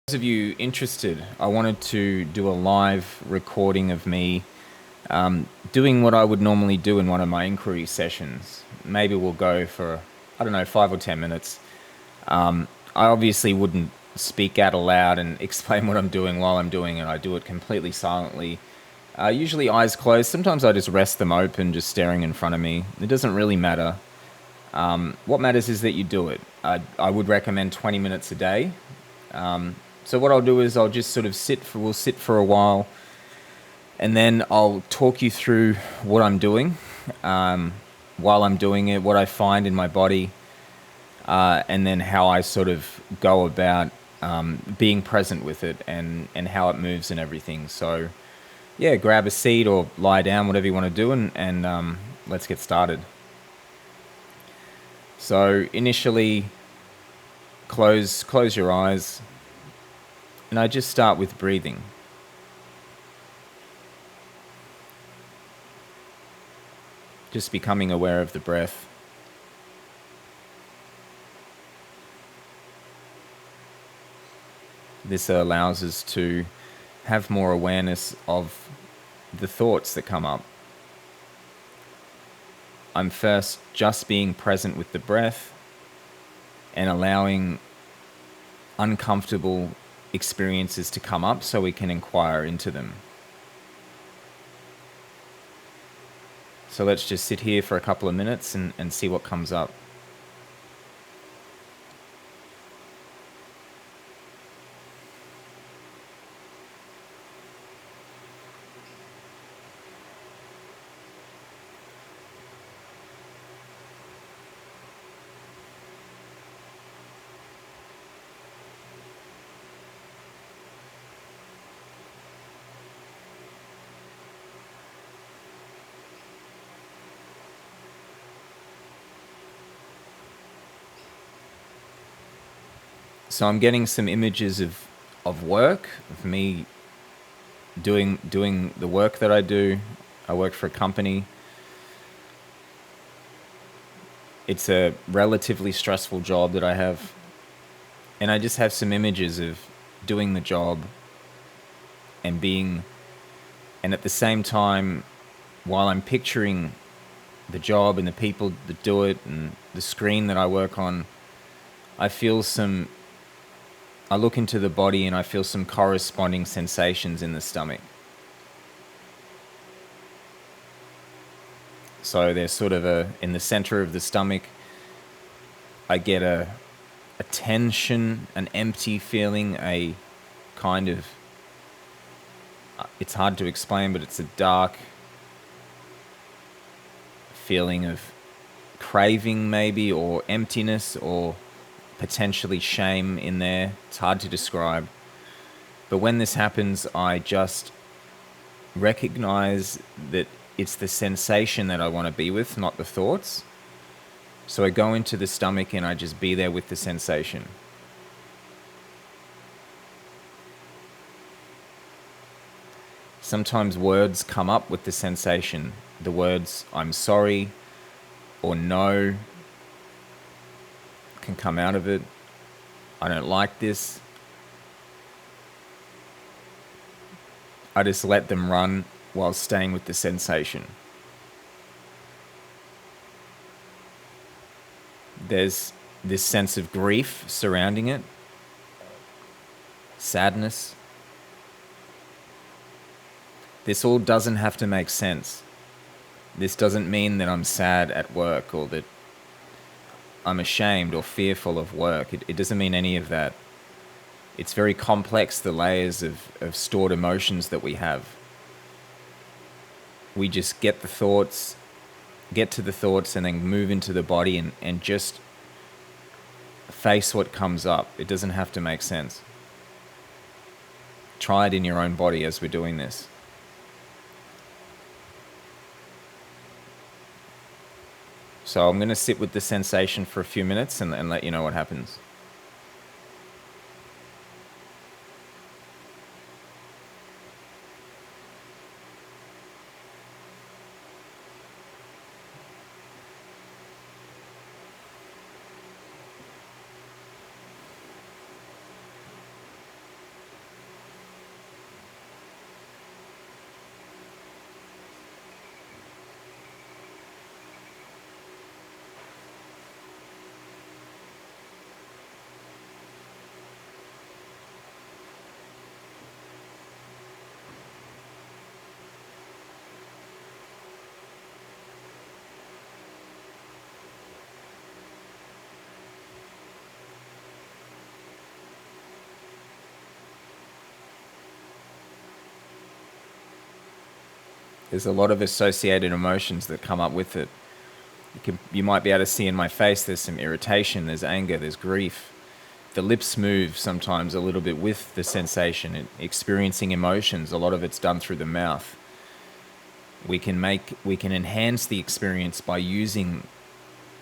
Those of you interested, I wanted to do a live recording of me doing what I would normally do in one of my inquiry sessions. Maybe we'll go for, I don't know, 5 or 10 minutes. I obviously wouldn't speak out aloud and explain what I'm doing while I'm doing it. I do it completely silently. Usually eyes closed. Sometimes I just rest them open, just staring in front of me. It doesn't really matter. What matters is that you do it. I would recommend 20 minutes a day. So what I'll do is I'll just sort of we'll sit for a while, and then I'll talk you through what I'm doing while I'm doing it, what I find in my body, and then how I sort of go about being present with it and how it moves and everything. So yeah, grab a seat or lie down, whatever you want to do, and let's get started. So initially, close your eyes. And I just start with breathing. Just becoming aware of the breath. This allows us to have more awareness of the thoughts that come up. I'm first just being present with the breath and allowing uncomfortable experiences to come up so we can inquire into them. So let's just sit here for a couple of minutes and see what comes up. So I'm getting some images of work, of me doing the work that I do. I work for a company. It's a relatively stressful job that I have. And I just have some images of doing the job and at the same time, while I'm picturing the job and the people that do it and the screen that I work on, I look into the body and I feel some corresponding sensations in the stomach. So there's sort of in the center of the stomach, I get a tension, an empty feeling, a kind of, it's hard to explain, but it's a dark feeling of craving maybe, or emptiness, or potentially shame in there. It's hard to describe. But when this happens, I just recognize that it's the sensation that I want to be with, not the thoughts. So I go into the stomach and I just be there with the sensation. Sometimes words come up with the sensation. The words I'm sorry or no can come out of it. I don't like this. I just let them run while staying with the sensation. There's this sense of grief surrounding it, sadness. This all doesn't have to make sense. This doesn't mean that I'm sad at work or that I'm ashamed or fearful of work. It doesn't mean any of that. It's very complex, the layers of stored emotions that we have. We just get to the thoughts and then move into the body and just face what comes up. It doesn't have to make sense. Try it in your own body as we're doing this. So I'm going to sit with the sensation for a few minutes and let you know what happens. There's a lot of associated emotions that come up with it. You might be able to see in my face there's some irritation, there's anger, there's grief. The lips move sometimes a little bit with the sensation. Experiencing emotions, a lot of it's done through the mouth. We can enhance the experience by using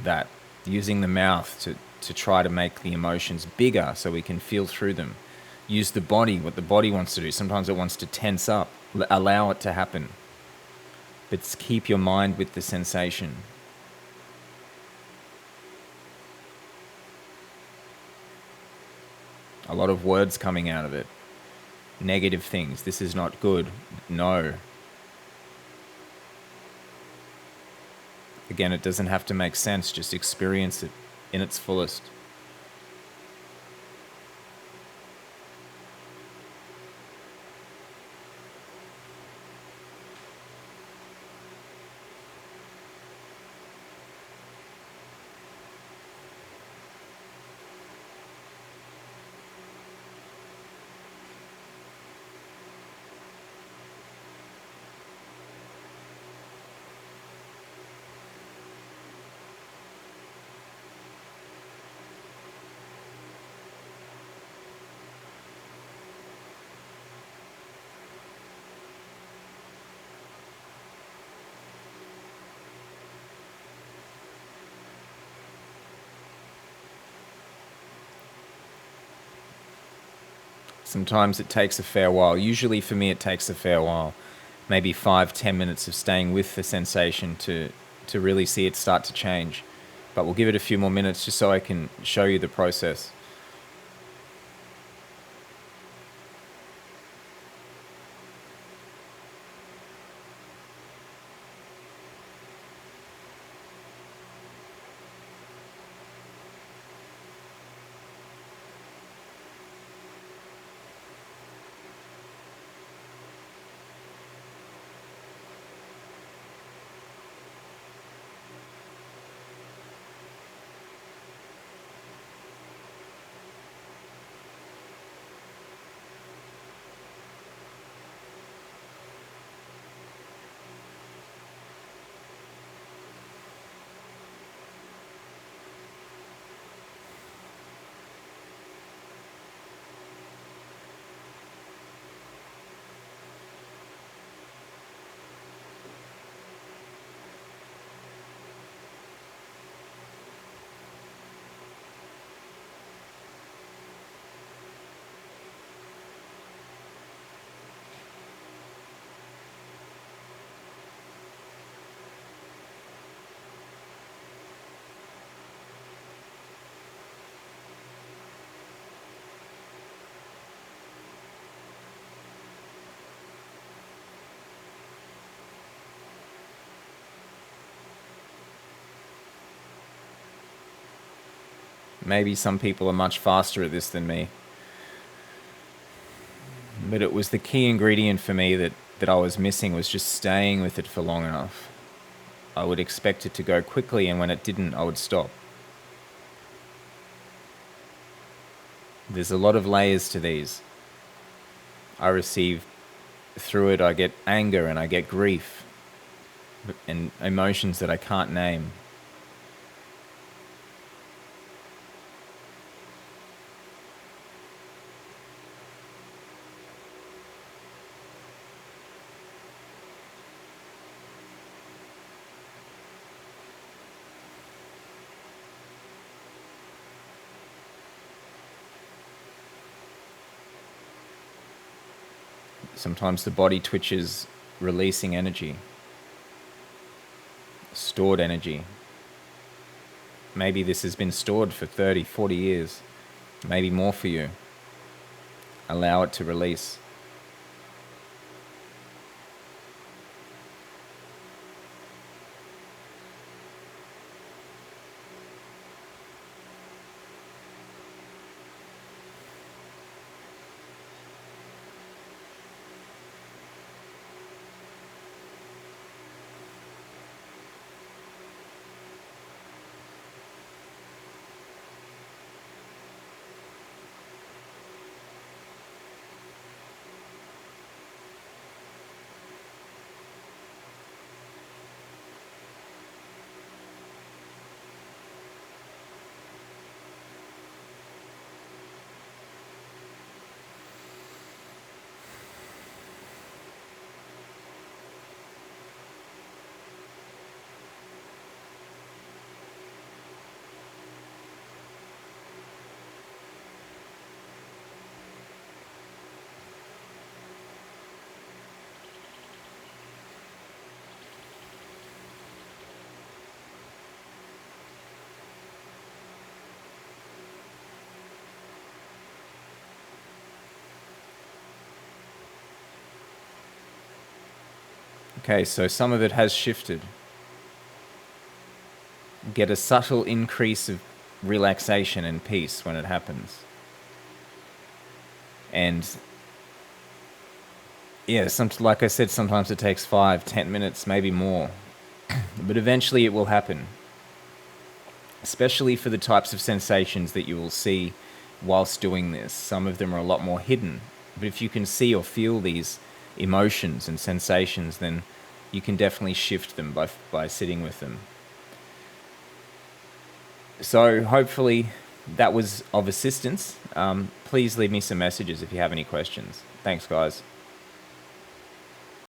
the mouth to try to make the emotions bigger so we can feel through them. Use the body, what the body wants to do. Sometimes it wants to tense up. Allow it to happen. But keep your mind with the sensation. A lot of words coming out of it. Negative things. This is not good. No. Again, it doesn't have to make sense. Just experience it in its fullest. Sometimes it takes a fair while. Usually for me, it takes a fair while. Maybe 5-10 minutes of staying with the sensation to really see it start to change. But we'll give it a few more minutes just so I can show you the process. Maybe some people are much faster at this than me. But it was the key ingredient for me that I was missing, was just staying with it for long enough. I would expect it to go quickly, and when it didn't, I would stop. There's a lot of layers to these. I receive, through it, I get anger and I get grief and emotions that I can't name. Sometimes the body twitches, releasing energy, stored energy. Maybe this has been stored for 30, 40 years, maybe more for you. Allow it to release. Okay, so some of it has shifted. Get a subtle increase of relaxation and peace when it happens. And yeah, like I said, sometimes it takes 5, 10 minutes, maybe more. But eventually it will happen, especially for the types of sensations that you will see whilst doing this. Some of them are a lot more hidden. But if you can see or feel these emotions and sensations, then you can definitely shift them by sitting with them. So hopefully that was of assistance. Please leave me some messages if you have any questions. Thanks, guys.